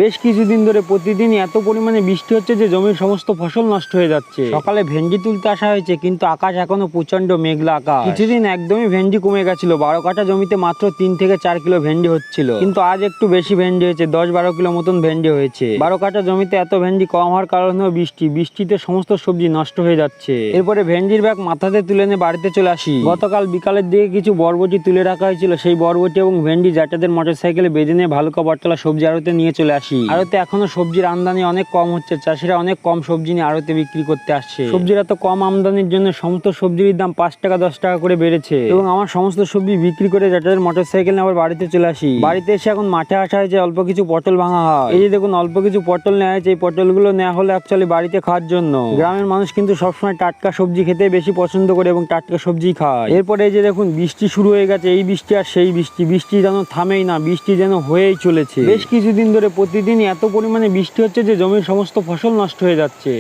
বেশ কিছুদিন ধরে প্রতিদিন এত পরিমাণে বৃষ্টি হচ্ছে যে জমির সমস্ত ফসল নষ্ট হয়ে যাচ্ছে। সকালে ভেন্ডি তুলতে আসা হয়েছে, কিন্তু আকাশ এখনো প্রচন্ড মেঘলা আকাশ। কিছুদিন একদমই ভেন্ডি কমে গেছিল, 12 কাঠা জমিতে মাত্র 3 থেকে 4 কিলো ভেন্ডি হচ্ছিল, কিন্তু আজ একটু বেশি ভেন্ডি হয়েছে, 10-12 কিলো মতন ভেন্ডি হয়েছে। 12 কাঠা জমিতে এত ভেন্ডি কম হওয়ার কারণ হলো বৃষ্টিতে সমস্ত সবজি নষ্ট হয়ে যাচ্ছে। এরপরে ভেন্ডির ব্যাগ মাথাতে তুলে নিয়ে বাড়িতে চলে আসি। গতকাল বিকালের দিকে কিছু বরবটি তুলে রাখা হয়েছিল, সেই বরবটি এবং ভেন্ডি জ্যাঠাদের মোটরসাইকেলে বেঁধে নিয়ে ভালুকা বটতলা সবজি আড়তে নিয়ে চলে আসি। আড়তে এখনো সবজির আমদানি অনেক কম হচ্ছে, চাষিরা অনেক কম সবজি নিয়ে আড়তে বিক্রি করতে আসছে। সবজির এত কম আমদানির জন্য সমস্ত সবজির দাম 5 টাকা 10 টাকা করে বেড়েছে, এবং আমার সমস্ত সবজি বিক্রি করে জ্যাঠাদের মোটরসাইকেল নিয়ে আবার বাড়িতে চলে আসি। বাড়িতে এসে এখন মাঠে আসা হয়েছে, অল্প কিছু পটল ভাঙা হয়। এই যে দেখুন, অল্প কিছু পটল নেওয়া হয়েছে। এই পটলগুলো নেওয়া হলো অ্যাকচুয়ালি বাড়িতে খাওয়ার জন্য। গ্রামের মানুষ কিন্তু সবসময় টাটকা সবজি খেতে বেশি পছন্দ করে এবং টাটকা সবজি খায়। এরপরে এই যে দেখুন, বৃষ্টি শুরু হয়ে গেছে। এই বৃষ্টি আর সেই বৃষ্টি, বৃষ্টি যেন থামেই না, বৃষ্টি যেন হয়েই চলেছে। বেশ কিছুদিন ধরে প্রতিদিন এত পরিমাণে বৃষ্টি হচ্ছে যে জমির সমস্ত ফসল নষ্ট হয়ে যাচ্ছে।